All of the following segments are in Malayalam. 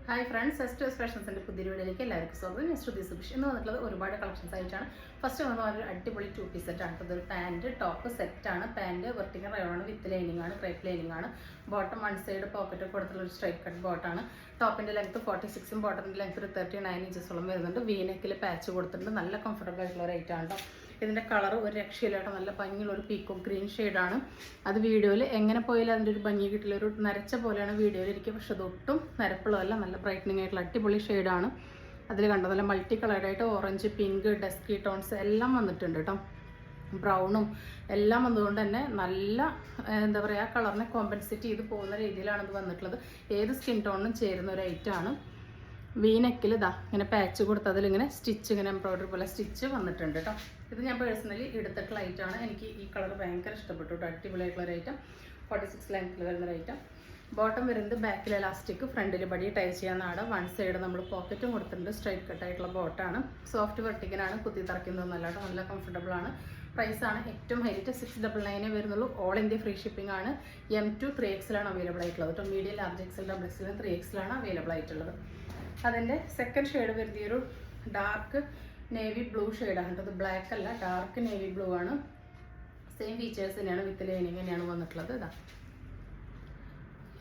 ഹായ് ഫ്രണ്ട്സ്, എസ്റ്റേഴ്സ് ഫാഷൻസിൻ്റെ പുതിയ വീഡിയോയിലേക്ക് എല്ലാവർക്കും സ്വാഗതം. ഞാൻ ശ്രുതി സുബിഷ്. ഇന്ന് വന്നിട്ടുള്ളത് ഒരുപാട് കളക്ഷൻസ് ആയിട്ടാണ്. ഫസ്റ്റ് വന്നത് ഒരു അടിപൊളി 2 പീസ് സെറ്റാണ്. ഇതൊരു പാൻറ്റ് ടോപ്പ് സെറ്റാണ്. പാൻറ്റ് വെർട്ടിക്കൽ റയോണാണ്, വിത്ത് ലൈനിങ് ആണ്, ക്രേപ്പ് ലൈനിങ് ആണ്. ബോട്ടം വൺ സൈഡ് പോക്കറ്റ് കൊടുത്തുള്ള ഒരു സ്ട്രൈറ്റ് കട്ട് ബോട്ടാണ്. ടോപ്പിൻ്റെ ലെങ്ത്ത് 46ഉം ബോട്ടത്തിൻ്റെ ലെങ്ത്ത് ഒരു 39 ഇഞ്ചസോളം വരുന്നുണ്ട്. വീനെക്കിൽ പാച്ച് കൊടുത്തിട്ടുണ്ട്. നല്ല കംഫർട്ടബിൾ ആയിട്ടുള്ള ഒരു ഐറ്റം ആണ് കേട്ടോ. ഇതിൻ്റെ കളർ ഒരു രക്ഷയിലായിട്ട് നല്ല ഭംഗിയുള്ള ഒരു പീക്കോക്ക് ഗ്രീൻ ഷെയ്ഡാണ്. അത് വീഡിയോയിൽ എങ്ങനെ പോയാലും അതിൻ്റെ ഒരു ഭംഗി കിട്ടില്ല, ഒരു നരച്ച പോലെയാണ് വീഡിയോയിൽ ഇരിക്കുക. പക്ഷെ അതൊട്ടും നരപ്പുള്ളതല്ല, നല്ല ബ്രൈറ്റനിങ് ആയിട്ടുള്ള അടിപൊളി ഷെയ്ഡാണ്. അതിൽ കണ്ടോ നല്ല മൾട്ടി കളറായിട്ട് ഓറഞ്ച്, പിങ്ക്, ഡസ്കി ടോൺസ് എല്ലാം വന്നിട്ടുണ്ട് കേട്ടോ. ബ്രൗണും എല്ലാം വന്നതുകൊണ്ട് തന്നെ നല്ല എന്താ പറയുക, കളറിനെ കോമ്പൻസേറ്റ് ചെയ്ത് പോകുന്ന രീതിയിലാണ് ഇത് വന്നിട്ടുള്ളത്. ഏത് സ്കിൻ ടോണിനും ചേരുന്ന ഒരു ഐറ്റമാണ്. വീനെക്കിൽ ഇതാ ഇങ്ങനെ പാച്ച് കൊടുത്ത് അതിലിങ്ങനെ സ്റ്റിച്ച്, ഇങ്ങനെ എംബ്രോയിഡറി പോലെ സ്റ്റിച്ച് വന്നിട്ടുണ്ട് കേട്ടോ. ഇത് ഞാൻ പേഴ്സണലി എടുത്തിട്ടുള്ള ഐറ്റമാണ്. എനിക്ക് ഈ കളർ ഭയങ്കര ഇഷ്ടപ്പെട്ടു കേട്ടോ. അടിപൊളിയായിട്ടുള്ളൊരു ഐറ്റം. 46 ലെങ്ത്തിൽ വരുന്നൊരു ഐറ്റം. ബോട്ടം വരുന്നത് ബാക്കിൽ എലാസ്റ്റിക്, ഫ്രണ്ടിൽ ബടി ടൈ ചെയ്യാൻ നാട. വൺ സൈഡ് നമ്മൾ പോക്കറ്റും കൊടുത്തിട്ടുണ്ട്. സ്ട്രൈറ്റ് കട്ടായിട്ടുള്ള ബോട്ടാണ്. സോഫ്റ്റ് വെർട്ടിക്കനാണ്, കുത്തി തറയ്ക്കുന്നതൊന്നല്ല കേട്ടോ. നല്ല കംഫർട്ടബിൾ ആണ്. പ്രൈസാണ് ഏറ്റവും ഹൈറ്റ് 699 വരുന്നുള്ളൂ. ഓൾ ഇന്ത്യ ഫ്രീ ഷിപ്പിംഗ് ആണ്. M2 3Xലാണ് അവൈലബിൾ ആയിട്ടുള്ളത് കേട്ടോ. മീഡിയം, ലാർജ് XL, XL 3Xലാണ് അവൈലബിൾ ആയിട്ടുള്ളത്. അതിൻ്റെ സെക്കൻഡ് ഷെയ്ഡ് വരുന്ന ഒരു ഡാർക്ക് നേവി ബ്ലൂ ഷെയ്ഡാണ് കേട്ടോ. അത് ബ്ലാക്ക് അല്ല, ഡാർക്ക് നേവി ബ്ലൂ ആണ്. സെയിം ഫീച്ചേഴ്സ് തന്നെയാണ്, വിത്ത് ലൈനിങ് തന്നെയാണ് വന്നിട്ടുള്ളത്. ഇതാ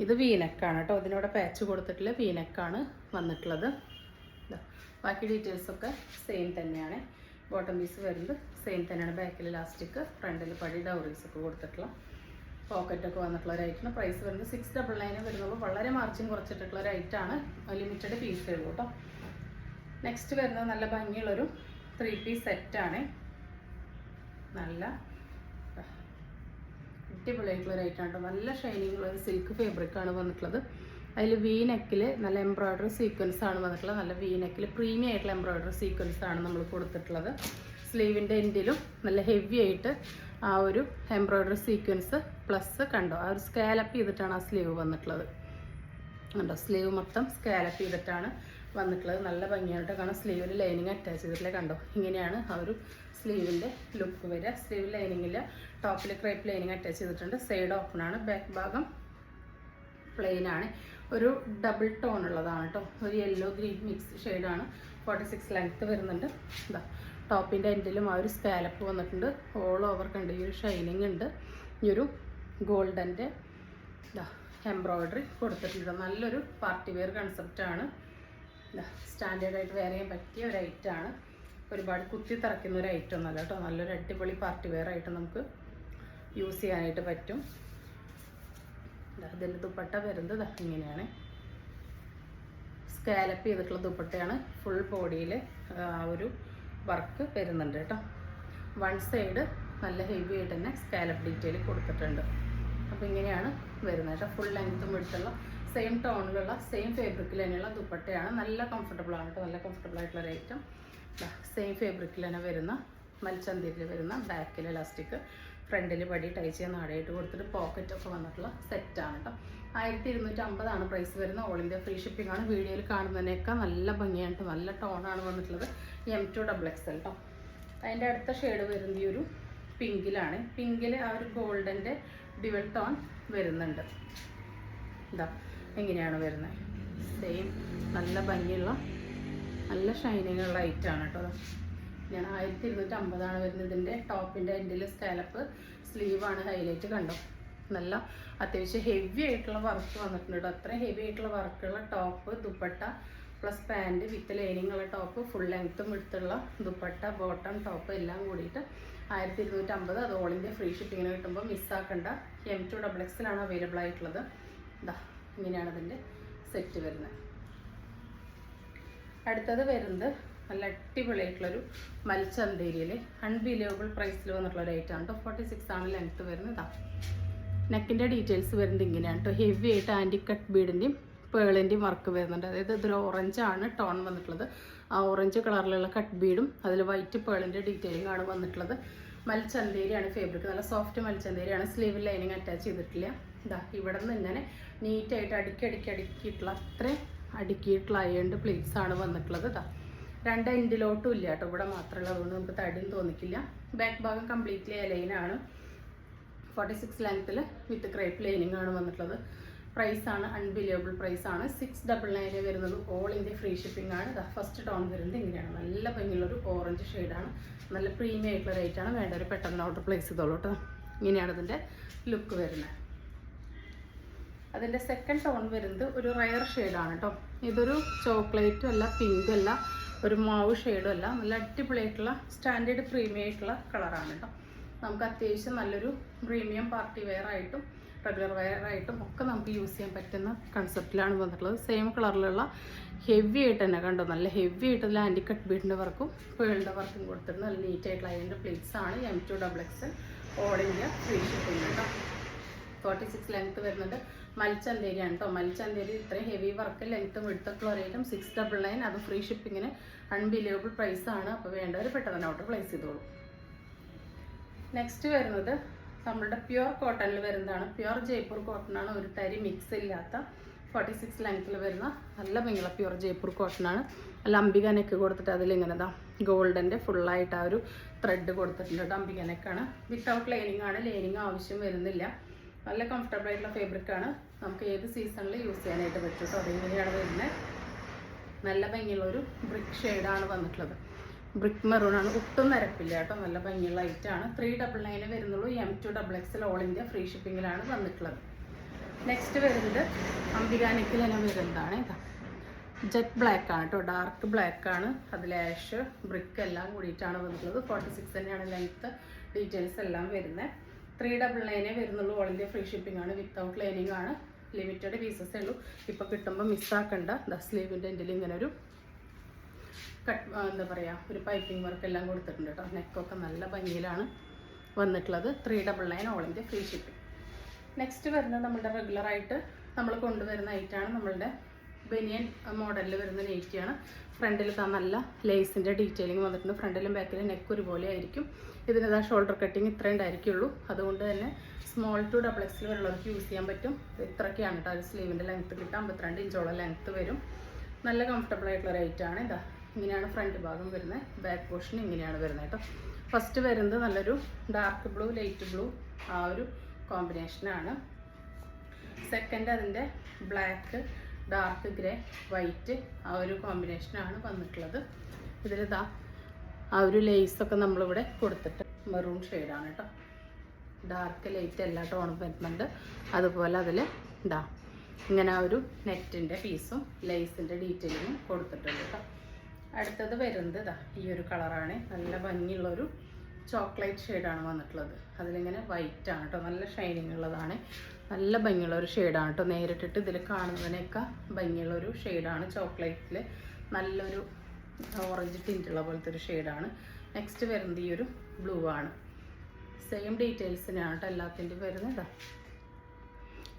ഇത് വീനെക്കാണ് കേട്ടോ. ഇതിനോട് പാച്ച് കൊടുത്തിട്ടുള്ള വീനെക്കാണ് വന്നിട്ടുള്ളത്. ഇതാ ബാക്കി ഡീറ്റെയിൽസൊക്കെ സെയിം തന്നെയാണ്. ബോട്ടം പീസ് വരുന്നത് സെയിം തന്നെയാണ്. ബാക്കിൽ ഇലാസ്റ്റിക്, ഫ്രണ്ടിൽ പടി ഡൗറീസൊക്കെ കൊടുത്തിട്ടുള്ള പോക്കറ്റൊക്കെ വന്നിട്ടുള്ള ഒരു ഐറ്റമാണ്. പ്രൈസ് വരുന്നത് 699 വരുന്നുള്ളൂ. വളരെ മാർജിൻ കുറച്ചിട്ടുള്ള ഒരു ഐറ്റമാണ്. ലിമിറ്റഡ് പീസേ ഉള്ളൂ കേട്ടോ. നെക്സ്റ്റ് വരുന്നത് നല്ല ഭംഗിയുള്ളൊരു 3 പീസ് സെറ്റാണ്. നല്ല അടിപൊളിയായിട്ടുള്ളൊരു ഐറ്റമാണ് കേട്ടോ. നല്ല ഷൈനിങ് ഉള്ളൊരു സിൽക്ക് ഫാബ്രിക്കാണ് വന്നിട്ടുള്ളത്. അതിൽ വീനെക്കിൽ നല്ല എംബ്രോയിഡറി സീക്വൻസ് ആണ് വന്നിട്ടുള്ളത്. നല്ല വീനെക്കിൽ പ്രീമിയം ആയിട്ടുള്ള എംബ്രോയിഡറി സീക്വൻസ് ആണ് നമ്മൾ കൊടുത്തിട്ടുള്ളത്. സ്ലീവിൻ്റെ എൻഡിലും നല്ല ഹെവി ആയിട്ട് ആ ഒരു എംബ്രോയിഡറി സീക്വൻസ് പ്ലസ് കണ്ടോ, ആ ഒരു സ്കാലപ്പ് ചെയ്തിട്ടാണ് ആ സ്ലീവ് വന്നിട്ടുള്ളത്. കണ്ടോ, സ്ലീവ് മൊത്തം സ്കാലപ്പ് ചെയ്തിട്ടാണ് വന്നിട്ടുള്ളത്. നല്ല ഭംഗിയായിട്ട് കാണാം. സ്ലീവിൽ ലൈനിങ് അറ്റാച്ച് ചെയ്തിട്ടില്ലേ, കണ്ടോ ഇങ്ങനെയാണ് ആ ഒരു സ്ലീവിൻ്റെ ലുക്ക് വരിക. സ്ലീവ് ലൈനിങ്ങിൽ ടോപ്പിൽ ക്രേപ്പ് ലൈനിങ് അറ്റാച്ച് ചെയ്തിട്ടുണ്ട്. സൈഡ് ഓപ്പൺ ആണ്. ബാക്ക് ഭാഗം പ്ലെയിൻ ആണ്. ഒരു ഡബിൾ ടോൺ ഉള്ളതാണ് കേട്ടോ. ഒരു യെല്ലോ ഗ്രീൻ മിക്സ് ഷെയ്ഡാണ്. 46 ലെങ്ത്ത് വരുന്നുണ്ട്. ഇതാ ടോപ്പിൻ്റെ എൻഡിലും ആ ഒരു സ്കാലപ്പ് വന്നിട്ടുണ്ട്. ഓൾ ഓവർ കണ്ട് ഈ ഒരു ഷൈനിങ് ഉണ്ട്. ഈ ഒരു ഗോൾഡൻ്റെ ഇതാ എംബ്രോയിഡറി കൊടുത്തിട്ടുണ്ട്. നല്ലൊരു പാർട്ടി വെയർ കൺസെപ്റ്റാണ്. ഇതാ സ്റ്റാൻഡേർഡായിട്ട് വെയർ ചെയ്യാൻ പറ്റിയ ഒരു ഐറ്റമാണ്. ഒരുപാട് കുത്തി തറയ്ക്കുന്ന ഒരു ഐറ്റം ഒന്നല്ല കേട്ടോ. നല്ലൊരു അടിപൊളി പാർട്ടി വെയർ ആയിട്ട് നമുക്ക് യൂസ് ചെയ്യാനായിട്ട് പറ്റും. ഇതിൻ്റെ ദുപ്പട്ട വരുന്നത് ഇങ്ങനെയാണ്. സ്കാലപ്പ് ചെയ്തിട്ടുള്ള ദുപ്പട്ടയാണ്. ഫുൾ ബോഡിയിൽ ആ ഒരു വർക്ക് വരുന്നുണ്ട് കേട്ടോ. വൺ സൈഡ് നല്ല ഹെവി ആയിട്ട് തന്നെ സ്കാലപ്പ് ഡീറ്റെയിൽ കൊടുത്തിട്ടുണ്ട്. അപ്പോൾ ഇങ്ങനെയാണ് വരുന്നത് കേട്ടോ. ഫുൾ ലെങ്ത്തും എടുത്തുള്ള സെയിം ടോണിലുള്ള സെയിം ഫാബ്രിക്കിൽ തന്നെയുള്ള ദുപ്പട്ടയാണ്. നല്ല കംഫർട്ടബിൾ ആണ് കേട്ടോ. നല്ല കംഫർട്ടബിൾ ആയിട്ടുള്ള ഒരു ഐറ്റം. സെയിം ഫാബ്രിക്കിൽ തന്നെ വരുന്ന മൽച്ചന്തീരിൽ വരുന്ന ബാക്കിൽ ഇലാസ്റ്റിക്, ഫ്രണ്ടിൽ പടി ടൈ ചെയ്യാൻ നാടായിട്ട് കൊടുത്തിട്ട് പോക്കറ്റൊക്കെ വന്നിട്ടുള്ള സെറ്റാണ് കേട്ടോ. 1250 പ്രൈസ് വരുന്നത്. ഓൾ ഇന്ത്യ ഫ്രീ ഷിപ്പിംഗ് ആണ്. വീഡിയോയിൽ കാണുന്നതിനേക്കാൾ നല്ല ഭംഗിയായിട്ട് നല്ല ടോണാണ് വന്നിട്ടുള്ളത്. M2 XXL കേട്ടോ. അതിൻ്റെ അടുത്ത ഷെയ്ഡ് വരുന്നത് ഈ ഒരു പിങ്കിലാണ്. പിങ്കിൽ ആ ഒരു ഗോൾഡൻ്റെ ഡ്യുവൽ ടോൺ വരുന്നുണ്ട്. ഇതാ എങ്ങനെയാണ് വരുന്നത്. സെയിം നല്ല ഭംഗിയുള്ള നല്ല ഷൈനിങ് ഉള്ള ഐറ്റമാണ് കേട്ടോ. ഞാൻ 1250 വരുന്നത്. ഇതിൻ്റെ ടോപ്പിൻ്റെ എൻഡിൽ സ്കാലപ്പ് സ്ലീവാണ് ഹൈലൈറ്റ്. കണ്ടോ നല്ല അത്യാവശ്യം ഹെവി ആയിട്ടുള്ള വർക്ക് വന്നിട്ടുണ്ട് കേട്ടോ. അത്രയും ഹെവി ആയിട്ടുള്ള വർക്കുള്ള top, dupatta plus pant with lining ഉള്ള ടോപ്പ്, ഫുൾ ലെങ്ത്തും എടുത്തുള്ള ദുപ്പട്ട, ബോട്ടം, ടോപ്പ് എല്ലാം കൂടിയിട്ട് 1250. അത് ഓൾ ഇന്ത്യ ഫ്രീ ഷിപ്പിങ്ങിന് കിട്ടുമ്പോൾ മിസ്സാക്കണ്ട. M2 XXL അവൈലബിൾ ആയിട്ടുള്ളത്. ഇതാ ഇങ്ങനെയാണ് ഇതിൻ്റെ സെറ്റ് വരുന്നത്. അടുത്തത് വരുന്നത് നല്ല അടിപൊളിയായിട്ടുള്ളൊരു മൽച്ചന്തേരിയിൽ അൺബിലീവബിൾ പ്രൈസിൽ വന്നിട്ടുള്ളൊരു ഐറ്റമാണ് കേട്ടോ. 46 ലെങ്ത്ത് വരുന്നത്. ഇതാ നെക്കിൻ്റെ ഡീറ്റെയിൽസ് വരുന്നത് ഇങ്ങനെയാണ് കേട്ടോ. ഹെവി ആയിട്ട് ആൻറ്റി കട്ട് ബീഡിൻ്റെയും പേളിൻ്റെയും വർക്ക് വരുന്നുണ്ട്. അതായത് ഇതിൽ ഓറഞ്ചാണ് ടോൺ വന്നിട്ടുള്ളത്. ആ ഓറഞ്ച് കളറിലുള്ള കട്ട് ബീഡും അതിൽ വൈറ്റ് പേളിൻ്റെ ഡീറ്റെയിലിംഗ് ആണ് വന്നിട്ടുള്ളത്. മൽച്ചന്തേരിയാണ് ഫാബ്രിക്. നല്ല സോഫ്റ്റ് മൽച്ചന്തേരിയാണ്. സ്ലീവ് ലൈനിങ് അറ്റാച്ച് ചെയ്തിട്ടില്ല. ഇതാ ഇവിടെ നിന്ന് ഇങ്ങനെ നീറ്റായിട്ട് അടുക്കിയിട്ടുള്ള അത്രയും അടുക്കിയിട്ടുള്ള അയൺഡ് പ്ലേറ്റ്സ് ആണ് വന്നിട്ടുള്ളത്. ഇതാ രണ്ട് എൻഡിലോട്ടും ഇല്ല കേട്ടോ. ഇവിടെ മാത്രമല്ല, അതുകൊണ്ട് നമുക്ക് തടിയും തോന്നിക്കില്ല. ബാക്ക് ഭാഗം കംപ്ലീറ്റ്ലി ലൈനാണ്. 46 ലെങ്ത്തിൽ വിത്ത് ക്രേപ്പ് ലൈനിങ് ആണ് വന്നിട്ടുള്ളത്. പ്രൈസാണ്, അൺബിലീവബിൾ പ്രൈസാണ്. 699 വരുന്നത്. ഓൾ ഇന്ത്യ ഫ്രീ ഷിപ്പിംഗ് ആണ്. ഫസ്റ്റ് ടോൺ വരുന്നത് ഇങ്ങനെയാണ്. നല്ല ഭംഗിയുള്ളൊരു ഓറഞ്ച് ഷെയ്ഡാണ്. നല്ല പ്രീമിയം ആയിട്ടുള്ള റേറ്റാണ്. വേണ്ടവർ പെട്ടെന്ന് ഓർഡർ പ്ലേസ് ചെയ്തോളൂ കേട്ടോ. ഇങ്ങനെയാണ് ഇതിൻ്റെ ലുക്ക് വരുന്നത്. അതിൻ്റെ സെക്കൻഡ് ടോൺ വരുന്നത് ഒരു റയർ ഷെയ്ഡാണ് കേട്ടോ. ഇതൊരു ചോക്ലേറ്റും അല്ല, പിങ്കും അല്ല, ഒരു മാവ് ഷെയ്ഡും അല്ല. നല്ല അടിപൊളിയായിട്ടുള്ള സ്റ്റാൻഡേർഡ് പ്രീമിയം ആയിട്ടുള്ള കളറാണ് കേട്ടോ. നമുക്ക് അത്യാവശ്യം നല്ലൊരു പ്രീമിയം പാർട്ടി വെയർ ആയിട്ടും റെഗുലർ വെയർ ആയിട്ടും ഒക്കെ നമുക്ക് യൂസ് ചെയ്യാൻ പറ്റുന്ന കൺസെപ്റ്റിലാണ് വന്നിട്ടുള്ളത്. സെയിം കളറിലുള്ള ഹെവി ആയിട്ട് തന്നെ കണ്ടോ, നല്ല ഹെവി ആയിട്ടുള്ള ആൻറ്റി കട്ട് ബീഡിൻ്റെ വർക്കും പേളിൻ്റെ വർക്കും കൊടുത്തിട്ടുണ്ട്. നല്ല നീറ്റ് ആയിട്ടുള്ള അതിൻ്റെ പ്ലേറ്റ്സ് ആണ്. M2XX all India free shipping കേട്ടോ. 46 ലെങ്ത്ത് വരുന്നുണ്ട്. മൽച്ചന്തേരിയാണ് കേട്ടോ. മൽച്ചന്തേരി ഇത്രയും ഹെവി വർക്ക് ലെങ്ത്തും എടുത്തൊക്കെ ഒരു ഐറ്റം 699. അത് ഫ്രീ ഷിപ്പിങ്ങിന് അൺബിലീവബിൾ പ്രൈസാണ്. അപ്പോൾ വേണ്ടവർ പെട്ടെന്ന് ഓർഡർ പ്ലേസ് ചെയ്തോളൂ. നെക്സ്റ്റ് വരുന്നത് നമ്മളുടെ പ്യുവർ കോട്ടണിൽ വരുന്നതാണ്. പ്യുവർ ജയ്പൂർ കോട്ടണാണ്. ഒരു തരി മിക്സ് ഇല്ലാത്ത 46 ലെങ്ത്തിൽ വരുന്ന നല്ല ഭംഗിയുള്ള പ്യുവർ ജയ്പൂർ കോട്ടണാണ്. നല്ല അംബിക നെക്ക് കൊടുത്തിട്ട് അതിലിങ്ങനെതാ ഗോൾഡൻ്റെ ഫുള്ളായിട്ട് ആ ഒരു ത്രെഡ് കൊടുത്തിട്ടുണ്ട്. അംബിക നെക്കാണ്. വിത്തൗട്ട് ലൈനിങ് ആണ്. ലൈനിങ് ആവശ്യം വരുന്നില്ല. നല്ല കംഫർട്ടബിൾ ആയിട്ടുള്ള ഫാബ്രിക്കാണ്. നമുക്ക് ഏത് സീസണിൽ യൂസ് ചെയ്യാനായിട്ട് പറ്റും കേട്ടോ. അതിങ്ങനെയാണ് വരുന്നത്. നല്ല ഭംഗിയുള്ളൊരു ബ്രിക്ക് ഷെയ്ഡാണ് വന്നിട്ടുള്ളത്. ബ്രിക്ക് മെറൂണാണ്. ഒട്ടും നിരപ്പില്ല കേട്ടോ. നല്ല ഭംഗിയുള്ള ഐറ്റാണ്. 399 വരുന്നുള്ളൂ. M2XX ഓൾ ഇന്ത്യ ഫ്രീ ഷിപ്പിങ്ങിലാണ് വന്നിട്ടുള്ളത്. നെക്സ്റ്റ് വരുന്നത് അംബികാനിക്കിൽ തന്നെ വരുന്നതാണ്. ഇതാ ജെറ്റ് ബ്ലാക്ക് ആണ് കേട്ടോ. ഡാർക്ക് ബ്ലാക്ക് ആണ്. അതിൽ ആഷ് ബ്രിക്ക് എല്ലാം കൂടിയിട്ടാണ് വന്നിട്ടുള്ളത്. 46 തന്നെയാണ് ലെങ്ത്ത്. ഡീറ്റെയിൽസ് എല്ലാം വരുന്നത്. 399 വരുന്നുള്ളൂ. ഓൾ ഇന്ത്യ ഫ്രീ ഷിപ്പിംഗ് ആണ്. വിത്തൗട്ട് ലൈനിങ് ആണ്. ലിമിറ്റഡ് പീസസേ ഉള്ളൂ. ഇപ്പോൾ കിട്ടുമ്പോൾ മിസ്സാക്കണ്ട. സ്ലീവിൻ്റെ എൻഡിൽ ഇങ്ങനെ ഒരു എന്താ പറയുക, ഒരു പൈപ്പിംഗ് വർക്ക് എല്ലാം കൊടുത്തിട്ടുണ്ട് കേട്ടോ. നെക്കൊക്കെ നല്ല ഭംഗിയിലാണ് വന്നിട്ടുള്ളത്. 399 all India free shipping. Next വരുന്നത് നമ്മുടെ റെഗുലറായിട്ട് നമ്മൾ കൊണ്ടുവരുന്ന ഐറ്റാണ്. നമ്മളുടെ ബനിയൻ മോഡലിൽ വരുന്ന നെയ്റ്റിയാണ്. ഫ്രണ്ടിൽ നല്ല ലേസിൻ്റെ ഡീറ്റെയിലിംഗ് വന്നിട്ടുണ്ട്. ഫ്രണ്ടിലും ബാക്കിലും നെക്ക് ഒരുപോലെ ആയിരിക്കും. ഇതിന് ഷോൾഡർ കട്ടിങ് ഇത്രയും ഉണ്ടായിരിക്കുള്ളൂ. അതുകൊണ്ട് തന്നെ സ്മോൾ ടു XX വരെയുള്ളവർക്ക് യൂസ് ചെയ്യാൻ പറ്റും. ഇത്രയൊക്കെയാണ് കേട്ടോ. ഒരു സ്ലീവിൻ്റെ ലെങ്ത്ത് കിട്ടാൻ 52 ഇഞ്ചോളം ലെങ്ത്ത് വരും. നല്ല കംഫർട്ടബിൾ ആയിട്ടുള്ള റേറ്റാണ്. ഇതാ ഇങ്ങനെയാണ് ഫ്രണ്ട് ഭാഗം വരുന്നത്. ബാക്ക് പോർഷൻ ഇങ്ങനെയാണ് വരുന്നത് കേട്ടോ. ഫസ്റ്റ് വരുന്നത് നല്ലൊരു ഡാർക്ക് ബ്ലൂ ലൈറ്റ് ബ്ലൂ ആ ഒരു കോമ്പിനേഷനാണ്. സെക്കൻഡ് അതിൻ്റെ ബ്ലാക്ക് ഡാർക്ക് ഗ്രേ വൈറ്റ് ആ ഒരു കോമ്പിനേഷനാണ് വന്നിട്ടുള്ളത്. ഇതിലിതാ ആ ഒരു ലേസൊക്കെ നമ്മളിവിടെ കൊടുത്തിട്ട് മെറൂൺ ഷെയ്ഡാണ് കേട്ടോ. ഡാർക്ക് ലൈറ്റ് എല്ലാ ടോണും വരുന്നുണ്ട്. അതുപോലെ അതിൽ ഇതാ ഇങ്ങനെ ആ ഒരു നെറ്റിൻ്റെ പീസും ലേസിൻ്റെ ഡീറ്റെയിലിങ്ങും കൊടുത്തിട്ടുണ്ട് കേട്ടോ. അടുത്തത് വരുന്നത് ഇതാ ഈ ഒരു കളറാണ്. നല്ല ഭംഗിയുള്ളൊരു ചോക്ലേറ്റ് ഷെയ്ഡാണ് വന്നിട്ടുള്ളത്. അതിലിങ്ങനെ വൈറ്റ് ആണ് കേട്ടോ. നല്ല ഷൈനിങ് ഉള്ളതാണ്. നല്ല ഭംഗിയുള്ള ഒരു ഷെയ്ഡാണ് കേട്ടോ. നേരിട്ടിട്ട് ഇതിൽ കാണുന്നതിനേക്കാൾ ഭംഗിയുള്ളൊരു ഷെയ്ഡാണ്. ചോക്ലേറ്റിൽ നല്ലൊരു ഓറഞ്ച് ടിൻറ്റുള്ള പോലത്തെ ഒരു ഷെയ്ഡാണ്. നെക്സ്റ്റ് വരുന്നത് ഈ ഒരു ബ്ലൂ ആണ്. സെയിം ഡീറ്റെയിൽസിനാണ് കേട്ടോ എല്ലാത്തിൻ്റെയും വരുന്നത്.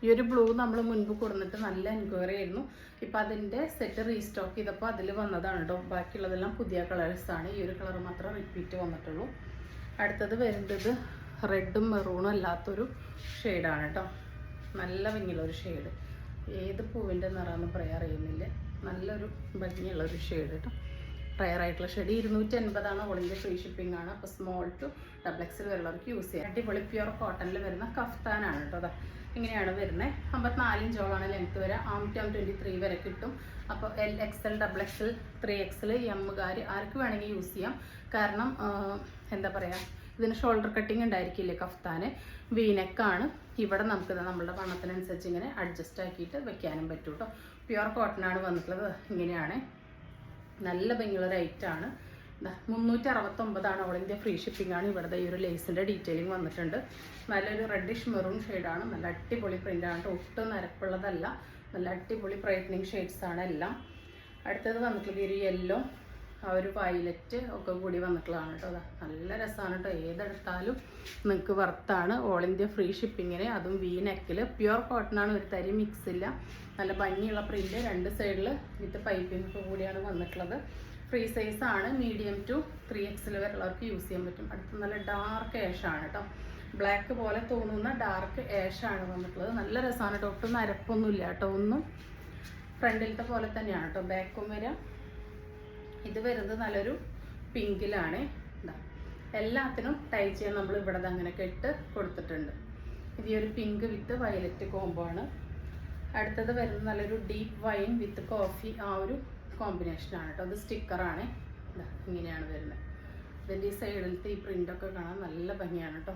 ഈ ഒരു ബ്ലൂ നമ്മൾ മുൻപ് കൊടുത്തിട്ട് നല്ല എൻക്വയറി ആയിരുന്നു. ഇപ്പം അതിൻ്റെ സെറ്റ് റീസ്റ്റോക്ക് ചെയ്തപ്പോൾ അതിൽ വന്നതാണ് കേട്ടോ. ബാക്കിയുള്ളതെല്ലാം പുതിയ കളേഴ്സാണ്. ഈ ഒരു കളർ മാത്രം റിപ്പീറ്റ് വന്നിട്ടുള്ളൂ. അടുത്തത് വരുന്നത് റെഡും മെറൂണും അല്ലാത്തൊരു ഷെയ്ഡാണ് കേട്ടോ. നല്ല ഭംഗിയുള്ളൊരു ഷെയ്ഡ്. ഏത് പൂവിൻ്റെ നിറമെന്ന് പറയാൻ അറിയുന്നില്ല. നല്ലൊരു ഭംഗിയുള്ളൊരു ഷെയ്ഡ് കേട്ടോ. റയർ ആയിട്ടുള്ള shade. 280 all India free shipping ആണ്. അപ്പോൾ സ്മോൾ ടു XX വരുന്നവർക്ക് യൂസ് ചെയ്യാം. അടിപൊളി പ്യുവർ കോട്ടണിൽ വരുന്ന കഫ്താനാണ് കേട്ടോ. അതാ ഇങ്ങനെയാണ് വരുന്നത്. 54 ഇഞ്ചോളാണ് ലെങ്ത്ത് വരെ. ആം 23 വരെ കിട്ടും. അപ്പോൾ LXL XX 3XL എമ്മുകാർ ആർക്ക് വേണമെങ്കിൽ യൂസ് ചെയ്യാം. കാരണം എന്താ പറയുക, ഇതിന് ഷോൾഡർ കട്ടിങ് ഉണ്ടായിരിക്കില്ലേ കഫ്താന്. വീനെക്കാണ്. ഇവിടെ നമുക്ക് നമ്മുടെ വണ്ണത്തിനനുസരിച്ച് ഇങ്ങനെ അഡ്ജസ്റ്റ് ആക്കിയിട്ട് വെക്കാനും പറ്റും കേട്ടോ. പ്യുവർ കോട്ടനാണ് വന്നിട്ടുള്ളത്. ഇങ്ങനെയാണ്. നല്ല ഭംഗിയുള്ള റേറ്റാണ്. 369 ഓൾ ഇന്ത്യ ഫ്രീ ഷിപ്പിംഗ് ആണ്. ഇവിടുത്തെ ഈ ഒരു ലേസിൻ്റെ ഡീറ്റെയിലിംഗ് വന്നിട്ടുണ്ട്. നല്ലൊരു റെഡിഷ് മെറൂൺ ഷെയ്ഡാണ്. നല്ല അടിപൊളി പ്രിൻ്റാണ്. ഒട്ടും നിരപ്പുള്ളതല്ല. നല്ല അടിപൊളി ബ്രൈറ്റനിങ് ഷെയ്ഡ്സാണ് എല്ലാം. അടുത്തത് വന്നിട്ടുള്ളത് ഒരു യെല്ലോ ആ ഒരു വയലറ്റ് ഒക്കെ കൂടി വന്നിട്ടുള്ളതാണ് കേട്ടോ. നല്ല രസമാണ് കേട്ടോ. ഏതെടുത്താലും നിങ്ങൾക്ക് വർത്താണ്. ഓൾ ഇന്ത്യ ഫ്രീ ഷിപ്പിങ്ങിന്. അതും വി നെക്കിൽ പ്യുവർ കോട്ടനാണ്. ഒരു തരി മിക്സ് ഇല്ല. നല്ല ഭംഗിയുള്ള പ്രിൻ്റ്. രണ്ട് സൈഡിൽ വിത്ത് പൈപ്പിംഗ് ഒക്കെ കൂടിയാണ് വന്നിട്ടുള്ളത്. ഫ്രീ സൈസാണ്. മീഡിയം ടു 3XL വരെയുള്ളവർക്ക് യൂസ് ചെയ്യാൻ പറ്റും. അടുത്ത് നല്ല ഡാർക്ക് ആഷാണ് കേട്ടോ. ബ്ലാക്ക് പോലെ തോന്നുന്ന ഡാർക്ക് ആഷാണ് വന്നിട്ടുള്ളത്. നല്ല രസമാണ് കേട്ടോ. ഒട്ടും നരപ്പൊന്നുമില്ല കേട്ടോ. ഒന്നും ഫ്രണ്ടിലത്തെ പോലെ തന്നെയാണ് കേട്ടോ. ബാക്കും വരാം. ഇത് വരുന്നത് നല്ലൊരു പിങ്കിലാണ്. എല്ലാത്തിനും ടൈ ചെയ്യാൻ നമ്മൾ ഇവിടെ അങ്ങനെ കെട്ട് കൊടുത്തിട്ടുണ്ട്. ഇത് ഈ ഒരു പിങ്ക് വിത്ത് വയലറ്റ് കോംബോ ആണ്. അടുത്തത് വരുന്നത് നല്ലൊരു ഡീപ്പ് വൈൻ വിത്ത് കോഫി, ആ ഒരു കോമ്പിനേഷനാണ് കേട്ടോ. അത് സ്റ്റിക്കറാണ്, ഇങ്ങനെയാണ് വരുന്നത്. ഇതിൻ്റെ ഈ സൈഡിലത്തെ ഈ പ്രിൻ്റൊക്കെ കാണാൻ നല്ല ഭംഗിയാണ് കേട്ടോ.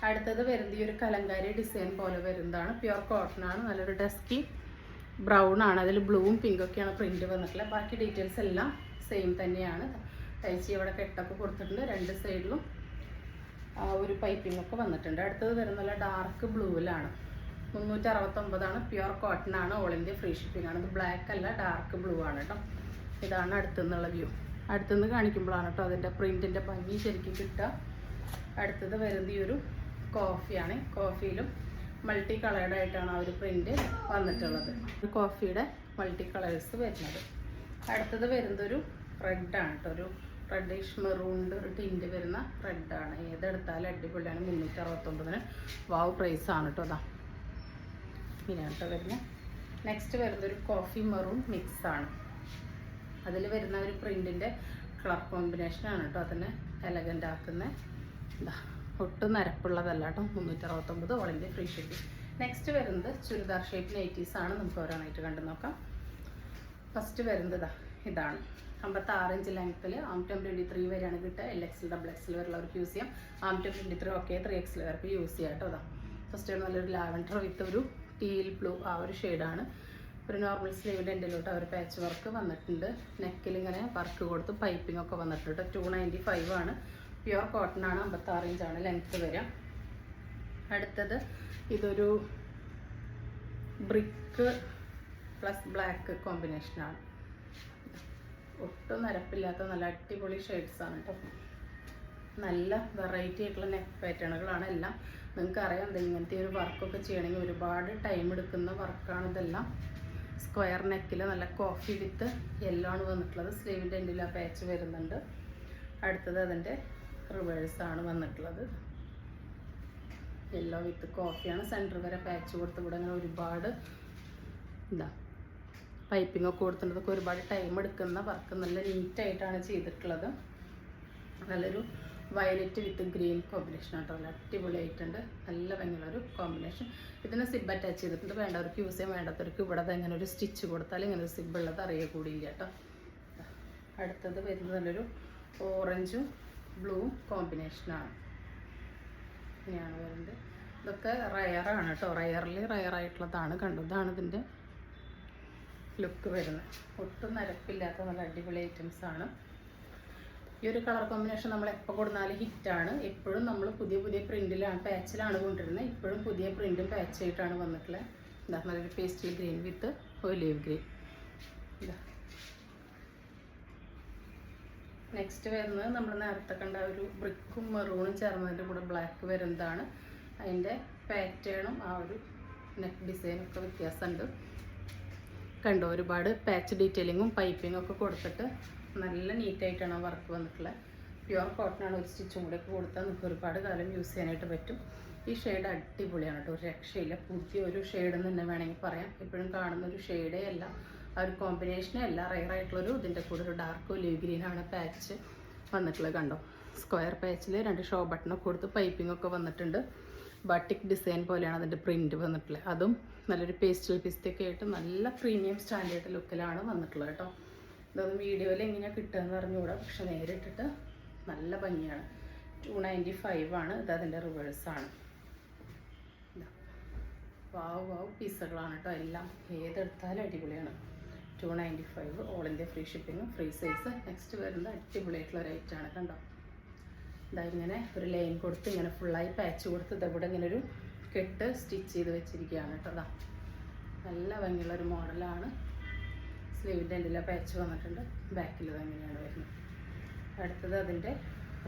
അടുത്തത് വരുന്നത് ഈ ഒരു കലങ്കാരി ഡിസൈൻ പോലെ വരുന്നതാണ്. പ്യുർ കോട്ടൺ ആണ്, നല്ലൊരു ഡസ്കി ബ്രൗൺ ആണ്, അതിൽ ബ്ലൂവും പിങ്കൊക്കെയാണ് പ്രിന്റ് വന്നിട്ടുള്ളത്. ബാക്കി ഡീറ്റെയിൽസ് എല്ലാം സെയിം തന്നെയാണ്. തയ്ച്ച് ഇവിടെ കെട്ടൊക്കെ കൊടുത്തിട്ടുണ്ട്, രണ്ട് സൈഡിലും ആ ഒരു പൈപ്പിംഗ് ഒക്കെ വന്നിട്ടുണ്ട്. അടുത്തത് വരുന്നത് ഡാർക്ക് ബ്ലൂവിലാണ്, 369 പ്യുർ കോട്ടൺ ആണ്, ഓൾ ഇന്ത്യ ഫ്രീ ഷിപ്പിംഗ് ആണ്. ഇത് ബ്ലാക്ക് അല്ല, ഡാർക്ക് ബ്ലൂ ആണ് കേട്ടോ. ഇതാണ് അടുത്തുനിന്നുള്ള വ്യൂ. അടുത്തുനിന്ന് കാണിക്കുമ്പോഴാണ് കേട്ടോ അതിൻ്റെ പ്രിന്റിൻ്റെ ഭംഗി ശരിക്കും കിട്ടുക. അടുത്തത് വരുന്നത് ഈ ഒരു കോഫിയാണ്. കോഫിയിലും മൾട്ടി കളേർഡ് ആയിട്ടാണ് ആ ഒരു പ്രിന്റ് വന്നിട്ടുള്ളത്. കോഫിയുടെ മൾട്ടി കളേഴ്സ് വരുന്നത്. അടുത്തത് വരുന്നത് ഒരു റെഡാണ് കേട്ടോ, ഒരു റെഡിഷ് മെറൂണിൻ്റെ ഒരു ടിൻറ്റ് വരുന്ന റെഡാണ്. ഏതെടുത്താലും അടിപൊളിയാണ്. 369 വാവ് പ്രൈസ് ആണ് കേട്ടോ. അതാ ഇങ്ങനെയാണ് കേട്ടോ വരുന്നത്. നെക്സ്റ്റ് വരുന്നത് ഒരു കോഫി മെറൂൺ മിക്സ് ആണ്. അതിൽ വരുന്ന ഒരു പ്രിന്റിൻ്റെ കളർ കോമ്പിനേഷനാണ് കേട്ടോ അതിനെ എലഗൻ്റ് ആക്കുന്നത്. എന്താ ഒട്ടും നരപ്പുള്ളതല്ല കേട്ടോ. 369 all India free shipping. Next വരുന്നത് ചുരിദാർ ഷേപ്പ് നൈറ്റീസ് ആണ്. നമുക്ക് ഓരോന്നായിട്ട് കണ്ടു നോക്കാം. ഫസ്റ്റ് വരുന്നത് ഇതാണ്, 56 ഇഞ്ച് ലെങ്ത്തിൽ ആംറ്റം 23 വരെയാണ് കിട്ടുക. LXL XXL വരെയുള്ളവർക്ക് യൂസ് ചെയ്യാം. ആംറ്റം 23 ഓക്കെ, 3XL വർക്ക് യൂസ് ചെയ്യാം കേട്ടോ. അതാ ഫസ്റ്റ് നല്ലൊരു ലാവൻഡർ വിത്ത് ഒരു ടീൽ ബ്ലൂ, ആ ഒരു ഷെയ്ഡാണ്. ഒരു നോർമൽ സ്ലീവിൻ്റെ എൻഡിലോട്ട് അവർ പാച്ച് വർക്ക് വന്നിട്ടുണ്ട്. നെക്കിൽ ഇങ്ങനെ വർക്ക് കൊടുത്ത് പൈപ്പിംഗ് ഒക്കെ വന്നിട്ടുണ്ട്. 295 ആണ്. പ്യുർ കോട്ടൺ ആണ്, 56 ഇഞ്ചാണ് ലെങ്ത്ത് വരിക. അടുത്തത് ഇതൊരു ബ്രിക്ക് പ്ലസ് ബ്ലാക്ക് കോമ്പിനേഷനാണ്. ഒട്ടും നിരപ്പില്ലാത്ത നല്ല അടിപൊളി ഷെയ്ഡ്സാണ് കേട്ടോ. നല്ല വെറൈറ്റി ആയിട്ടുള്ള നെക്ക് പാറ്റേണുകളാണ് എല്ലാം. നിങ്ങൾക്കറിയാം ഇങ്ങനത്തെ ഒരു വർക്കൊക്കെ ചെയ്യണമെങ്കിൽ ഒരുപാട് ടൈം എടുക്കുന്ന വർക്കാണ് ഇതെല്ലാം. സ്ക്വയർ നെക്കിൽ നല്ല കോഫി വിത്ത് യെല്ലോ ആണ് വന്നിട്ടുള്ളത്. സ്ലീവിൻ്റെ എൻഡിൽ ആ പാച്ച് വരുന്നുണ്ട്. അടുത്തത് അതിൻ്റെ റിവേഴ്സാണ് വന്നിട്ടുള്ളത്. യെല്ലോ വിത്ത് കോഫിയാണ്. സെൻറ്റർ വരെ പാച്ച് കൊടുത്ത് ഇവിടെ അങ്ങനെ ഒരുപാട് എന്താ പൈപ്പിംഗ് ഒക്കെ കൊടുത്തിട്ടതൊക്കെ ഒരുപാട് ടൈം എടുക്കുന്ന വർക്ക്. നല്ല നീറ്റായിട്ടാണ് ചെയ്തിട്ടുള്ളത്. നല്ലൊരു വയലറ്റ് വിത്ത് ഗ്രീൻ കോമ്പിനേഷൻ ആട്ടോ. നല്ല അടിപൊളിയായിട്ടുണ്ട്. നല്ല ഭംഗിയുള്ളൊരു കോമ്പിനേഷൻ. ഇതിന് സിബ് അറ്റാച്ച് ചെയ്തിട്ടുണ്ട്. വേണ്ടവർക്ക് യൂസ് ചെയ്യാൻ, വേണ്ടാത്തവർക്ക് ഇവിടെ ഇങ്ങനെ ഒരു സ്റ്റിച്ച് കൊടുത്താൽ ഇങ്ങനെ ഒരു സിബ് ഉള്ളത് അറിയക്കൂടിയില്ല കേട്ടോ. അടുത്തത് വരുന്നത് നല്ലൊരു ഓറഞ്ചും ബ്ലൂവും കോമ്പിനേഷനാണ്. ഇങ്ങനെയാണ് വരുന്നത്. ഇതൊക്കെ റയറാണ് കേട്ടോ. റയറായിട്ടുള്ളതാണ്. കണ്ടു, ഇതാണ് ഇതിൻ്റെ ലുക്ക് വരുന്നത്. ഒട്ടും നിരപ്പില്ലാത്ത നല്ല അടിപൊളി ഐറ്റംസാണ്. ഈ ഒരു കളർ കോമ്പിനേഷൻ നമ്മൾ എപ്പോൾ കൊടുത്താലും ഹിറ്റാണ്. എപ്പോഴും നമ്മൾ പുതിയ പുതിയ പ്രിൻറ്റിലാണ്, പാച്ചിലാണ് കൊണ്ടുവരുന്നത്. ഇപ്പോഴും പുതിയ പ്രിൻറ്റും പാച്ചായിട്ടാണ് വന്നിട്ടുള്ളത്. എന്താ നല്ലൊരു പേസ്റ്റൽ ഗ്രീൻ വിത്ത് ഒലീവ് ഗ്രീൻ. നെക്സ്റ്റ് വരുന്നത് നമ്മൾ നേരത്തെ കണ്ട ഒരു ബ്രിക്കും മെറൂണും ചേർന്നതിൻ്റെ കൂടെ ബ്ലാക്ക് വരുന്നതാണ്. അതിൻ്റെ പാറ്റേണും ആ ഒരു നെക്ക് ഡിസൈനൊക്കെ വ്യത്യാസമുണ്ട്. കണ്ടോ, ഒരുപാട് പാച്ച് ഡീറ്റെയിലിങ്ങും പൈപ്പിങ്ങും ഒക്കെ കൊടുത്തിട്ട് നല്ല നീറ്റായിട്ടാണ് വർക്ക് വന്നിട്ടുള്ളത്. പ്യുർ കോട്ടൺ ആണ്. ഒരു സ്റ്റിച്ചും കൂടെ ഒക്കെ കൊടുത്താൽ നമുക്ക് ഒരുപാട് കാലം യൂസ് ചെയ്യാനായിട്ട് പറ്റും. ഈ ഷെയ്ഡ് അടിപൊളിയാണ് കേട്ടോ. ഒരു രക്ഷയില്ല. പുതിയൊരു ഷെയ്ഡ് എന്ന് തന്നെ വേണമെങ്കിൽ പറയാം. എപ്പോഴും കാണുന്ന ഒരു ഷെയ്ഡേ അല്ല, ആ ഒരു കോമ്പിനേഷനേ അല്ല. റയറായിട്ടുള്ളൊരു ഇതിൻ്റെ കൂടെ ഒരു ഡാർക്ക് ഒലീവ് ഗ്രീനാണ് പാച്ച് വന്നിട്ടുള്ളത്. കണ്ടോ, സ്ക്വയർ പാച്ചിൽ 2 ഷോ ബട്ടണൊക്കെ കൊടുത്ത് പൈപ്പിംഗ് ഒക്കെ വന്നിട്ടുണ്ട്. ബട്ടിക് ഡിസൈൻ പോലെയാണ് അതിൻ്റെ പ്രിൻറ്റ് വന്നിട്ടുള്ളത്. അതും നല്ലൊരു പേസ്റ്റൽ പിസ്റ്റൊക്കെ ആയിട്ട് നല്ല പ്രീമിയം സ്റ്റാൻഡേർഡ് ലുക്കിലാണ് വന്നിട്ടുള്ളത് കേട്ടോ. ഇതൊന്നും വീഡിയോയിൽ എങ്ങനെയാണ് കിട്ടുകയെന്ന് പറഞ്ഞുകൂടാ, പക്ഷെ നേരിട്ടിട്ട് നല്ല ഭംഗിയാണ്. 295 ആണ്. ഇത് അതിൻ്റെ റിവേഴ്സാണ്. വാവ് പീസുകളാണ് കേട്ടോ. എല്ലാം ഏതെടുത്താലും അടിപൊളിയാണ്. 295 ഓൾ ഇന്ത്യ ഫ്രീ ഷിപ്പിങ്ങും ഫ്രീ സൈസ്. നെക്സ്റ്റ് വരുന്നത് അടിപൊളിയായിട്ടുള്ള ഒരു ഐറ്റമാണ്. കണ്ടോ, ഇതാ ഇങ്ങനെ ഒരു ലൈൻ കൊടുത്ത് ഇങ്ങനെ ഫുള്ളായി പാച്ച് കൊടുത്ത് ഇതവിടെ ഇങ്ങനെ ഒരു കെട്ട് സ്റ്റിച്ച് ചെയ്ത് വെച്ചിരിക്കുകയാണ് കേട്ടോ. അതാ നല്ല ഭംഗിയുള്ളൊരു മോഡലാണ്. സ്ലീവിൻ്റെ എൻഡിലെ പാച്ച് വന്നിട്ടുണ്ട്. ബാക്കിൽ തന്നെയാണ് വരുന്നത്. അടുത്തത് അതിൻ്റെ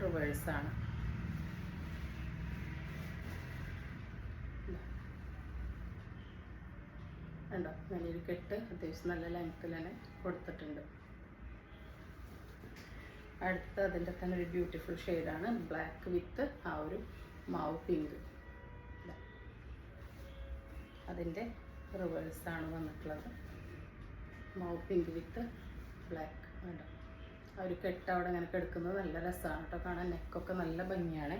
റിവേഴ്സാണ്. കണ്ടോ, നല്ലൊരു കെട്ട് അത്യാവശ്യം നല്ല ലെങ്ത്തിൽ തന്നെ കൊടുത്തിട്ടുണ്ട്. അടുത്ത അതിൻ്റെ തന്നെ ഒരു ബ്യൂട്ടിഫുൾ ഷെയ്ഡാണ്. ബ്ലാക്ക് വിത്ത് ആ ഒരു മാവ് പിങ്ക്. അതിൻ്റെ റിവേഴ്സാണ് വന്നിട്ടുള്ളത്. മാവ് പിങ്ക് വിത്ത് ബ്ലാക്ക്. കണ്ടോ, ആ ഒരു കെട്ട് അവിടെ ഇങ്ങനെ കിടക്കുന്നത് നല്ല രസമാണ് കേട്ടോ കാണാൻ. നെക്കൊക്കെ നല്ല ഭംഗിയാണ്.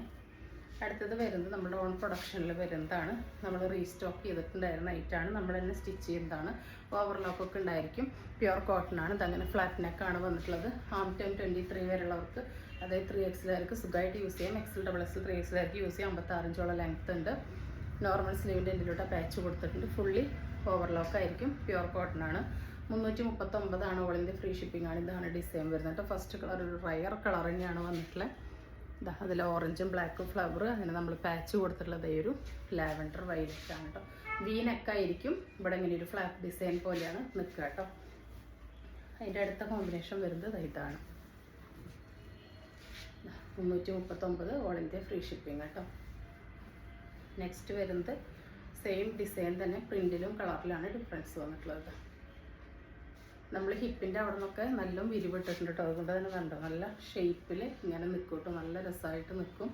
അടുത്തത് വരുന്നത് നമ്മുടെ ഓൺ പ്രൊഡക്ഷനിൽ വരുന്നതാണ്. നമ്മൾ റീസ്റ്റോക്ക് ചെയ്തിട്ടുണ്ടായിരുന്ന ഐറ്റാണ്, നമ്മൾ തന്നെ സ്റ്റിച്ച് ചെയ്യുന്നതാണ്. ഓവർലോക്കൊക്കെ ഉണ്ടായിരിക്കും. പ്യുർ കോട്ടൺ ആണ്. ഇതങ്ങനെ ഫ്ലാറ്റ് നെക്കാണ് വന്നിട്ടുള്ളത്. ആം ടൈം 23 വരെയുള്ളവർക്ക്, അതായത് 3XL സുഖമായിട്ട് യൂസ് ചെയ്യാം. XL, XXL, 3XL യൂസ് ചെയ്യാം. 56 ഇഞ്ചോളം ലെങ്ത് ഉണ്ട്. നോർമൽ സ്ലീവിൻ്റെ എൻഡിലോട്ട് പാച്ച് കൊടുത്തിട്ടുണ്ട്. ഫുള്ളി ഓവർലോക്ക് ആയിരിക്കും. പ്യുർ കോട്ടൺ ആണ്. 339 ഓൾ ഇന്ത്യ ഫ്രീ ഷിപ്പിംഗ് ആണ്. ഇതാണ് ഡിസൈൻ വരുന്നത്. ഫസ്റ്റ് കളർ ഒരു റയർ കളർ തന്നെയാണ് വന്നിട്ടുള്ളത്. ഇതാ അതിൽ ഓറഞ്ചും ബ്ലാക്കും ഫ്ലവർ, അങ്ങനെ നമ്മൾ പാച്ച് കൊടുത്തിട്ടുള്ളത് ഈ ഒരു ലാവൻഡർ വൈലറ്റ് ആണ് കേട്ടോ. വി നെക്കായിരിക്കും. ഇവിടെ ഇങ്ങനെ ഒരു ഫ്ലാപ്പ് ഡിസൈൻ പോലെയാണ് നിൽക്കുക കേട്ടോ. അതിൻ്റെ അടുത്ത കോമ്പിനേഷൻ വരുന്നത് ഇതാണ്. 339 ഓൾ ഇന്ത്യ ഫ്രീ ഷിപ്പിംഗ് കേട്ടോ. നെക്സ്റ്റ് വരുന്നത് സെയിം ഡിസൈൻ തന്നെ, പ്രിൻറ്റിലും കളറിലാണ് ഡിഫറൻസ് വന്നിട്ടുള്ളത്. നമ്മൾ ഹിപ്പിൻ്റെ അവിടെ നിന്നൊക്കെ നല്ല വിരിവിട്ടിട്ടുണ്ട് കേട്ടോ. അതുകൊണ്ട് തന്നെ കണ്ടോ, നല്ല ഷേപ്പിൽ ഇങ്ങനെ നിൽക്കും കേട്ടോ. നല്ല രസമായിട്ട് നിൽക്കും.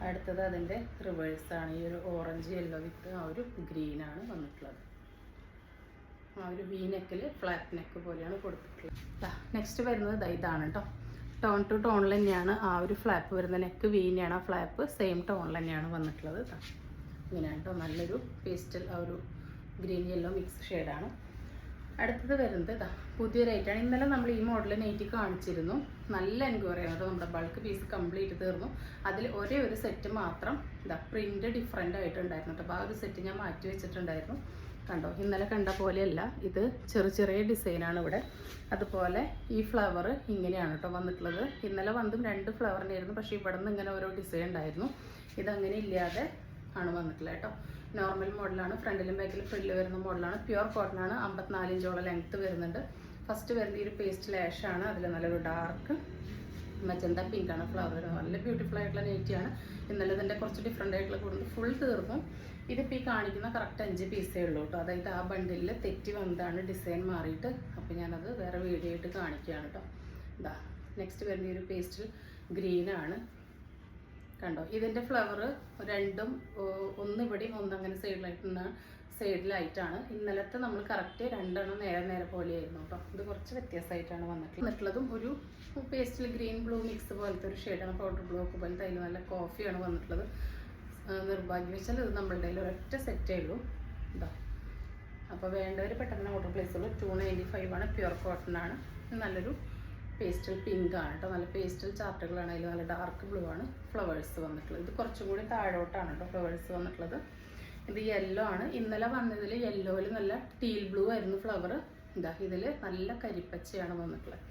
അടുത്തത് അതിൻ്റെ റിവേഴ്സാണ്. ഈ ഒരു ഓറഞ്ച് യെല്ലോ വിത്ത് ആ ഒരു ഗ്രീനാണ് വന്നിട്ടുള്ളത്. ആ ഒരു വി നെക്കിൽ ഫ്ലാറ്റ് നെക്ക് പോലെയാണ് കൊടുത്തിട്ടുള്ളത്. നെക്സ്റ്റ് വരുന്നത് ഇതാണ് കേട്ടോ. ടോൺ ടു ടോണിൽ തന്നെയാണ് ആ ഒരു ഫ്ലാപ്പ് വരുന്നത്. നെക്ക് വീനെയാണ് ആ ഫ്ലാപ്പ്. സെയിം ടോണിൽ തന്നെയാണ് വന്നിട്ടുള്ളത്. ഇങ്ങനെയാണ് കേട്ടോ. നല്ലൊരു പേസ്റ്റൽ ആ ഒരു ഗ്രീൻ യെല്ലോ മിക്സ് ഷെയ്ഡാണ്. അടുത്തത് വരുന്നത് പുതിയൊരു ഐറ്റാണ്. ഇന്നലെ നമ്മൾ ഈ മോഡൽ നെയ്റ്റി കാണിച്ചിരുന്നു. നല്ല എൻക്വയറി ആണ്. നമ്മുടെ ബൾക്ക് പീസ് കംപ്ലീറ്റ് തീർന്നു. അതിൽ ഒരേ ഒരു സെറ്റ് മാത്രം പ്രിൻ്റ് ഡിഫറെൻ്റ് ആയിട്ടുണ്ടായിരുന്നു കേട്ടോ. അപ്പോൾ ആ ഒരു സെറ്റ് ഞാൻ മാറ്റി വെച്ചിട്ടുണ്ടായിരുന്നു. കണ്ടോ, ഇന്നലെ കണ്ട പോലെയല്ല, ഇത് ചെറിയ ഡിസൈനാണ് ഇവിടെ. അതുപോലെ ഈ ഫ്ലവർ ഇങ്ങനെയാണ് കേട്ടോ വന്നിട്ടുള്ളത്. ഇന്നലെ വന്നും 2 ഫ്ലവറിൻ്റെ ആയിരുന്നു, പക്ഷേ ഇവിടെ നിന്ന് ഇങ്ങനെ ഓരോ ഡിസൈൻ ഉണ്ടായിരുന്നു. ഇതങ്ങനെ ഇല്ലാതെ ആണ് വന്നിട്ടുള്ളത് കേട്ടോ. നോർമൽ മോഡലാണ്. ഫ്രണ്ടിലും ബാക്കിലും ഫ്രില്ല് വരുന്ന മോഡലാണ്. പ്യുർ കോട്ടൺ ആണ്. 54 ഇഞ്ചോളം ലെങ്ത്ത് വരുന്നുണ്ട്. ഫസ്റ്റ് വരുന്ന ഈ ഒരു പേസ്റ്റ് ലാഷാണ്. അതിൽ നല്ലൊരു ഡാർക്ക് മജന്ത പിങ്കാണ് ഫ്ലവർ. നല്ല ബ്യൂട്ടിഫുൾ ആയിട്ടുള്ള നെയ്റ്റിയാണ്. ഇന്നലെ ഇതിൻ്റെ കുറച്ച് ഡിഫറെൻ്റ് ആയിട്ടുള്ള കൂടുതൽ ഫുൾ തീർന്നു. ഇതിപ്പോൾ ഈ കാണിക്കുന്ന കറക്റ്റ് 5 പീസേ ഉള്ളൂ കേട്ടോ. അതായത് ആ ബണ്ടിലിൽ തെറ്റി വന്നതാണ്, ഡിസൈൻ മാറിയിട്ട്. അപ്പോൾ ഞാനത് വേറെ വീഡിയോ ആയിട്ട് കാണിക്കുകയാണ് കേട്ടോ. ഇതാ നെക്സ്റ്റ് വരുന്ന ഈ ഒരു പേസ്റ്റൽ ഗ്രീനാണ്. കണ്ടോ, ഇതിൻ്റെ ഫ്ലവർ രണ്ടും ഒന്നിവിടെയും ഒന്നങ്ങനെ സൈഡിലായിട്ടാണ്. ഇന്നലത്തെ നമ്മൾ കറക്റ്റ് 2 നേരെ പോലെയായിരുന്നു കേട്ടോ. ഇത് കുറച്ച് വ്യത്യാസമായിട്ടാണ് വന്നിട്ടുള്ളതും ഒരു പേസ്റ്റൽ ഗ്രീൻ ബ്ലൂ മിക്സ് പോലത്തെ ഒരു ഷെയ്ഡാണ്. പൗഡർ ബ്ലൂ ഒക്കെ പോലത്തെ. അതിൽ നല്ല കോഫിയാണ് വന്നിട്ടുള്ളത്. നിർഭാഗ്യവശാൽ ഇത് നമ്മളുടെ കയ്യിൽ ഒരൊറ്റ സെറ്റേ ഉള്ളൂ. ഇതാ, അപ്പോൾ വേണ്ടവർ പെട്ടെന്ന് ഓർഡർ പ്ലേസ് ഉള്ളൂ. 295 ആണ്. പ്യുർ കോട്ടൺ ആണ്. നല്ലൊരു പേസ്റ്റൽ പിങ്ക് ആണ് കേട്ടോ. നല്ല പേസ്റ്റൽ ചാർട്ടുകളാണ്. അതിൽ നല്ല ഡാർക്ക് ബ്ലൂ ആണ് ഫ്ലവേഴ്സ് വന്നിട്ടുള്ളത്. ഇത് കുറച്ചും കൂടി താഴോട്ടാണ് കേട്ടോ ഫ്ലവേഴ്സ് വന്നിട്ടുള്ളത്. ഇത് യെല്ലോ ആണ്. ഇന്നലെ വന്നതിൽ യെല്ലോയിൽ നല്ല ടീൽ ബ്ലൂ ആയിരുന്നു ഫ്ലവർ. ഇതാ ഇതിൽ നല്ല കരിപ്പച്ചയാണ് വന്നിട്ടുള്ളത്.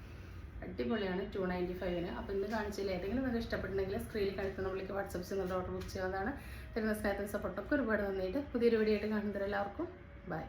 അടിപൊളിയാണ്. 295. അപ്പോൾ ഇന്ന് കാണിച്ചതിൽ ഏതെങ്കിലും നിങ്ങൾക്ക് ഇഷ്ടപ്പെട്ടുണ്ടെങ്കിൽ സ്ക്രീനിൽ കാണിക്കുന്ന നമ്മൾക്ക് വാട്സപ്പ് നിങ്ങളുടെ ഓർഡർ ബുക്ക് ചെയ്യാവുന്നതാണ്. തരുന്ന സ്നേഹത്തിന് സപ്പോർട്ടൊക്കെ ഒരുപാട് നന്നായിട്ട്. പുതിയൊരു വീഡിയോ ആയിട്ട് കാണുന്നവരെല്ലാവർക്കും ബൈ.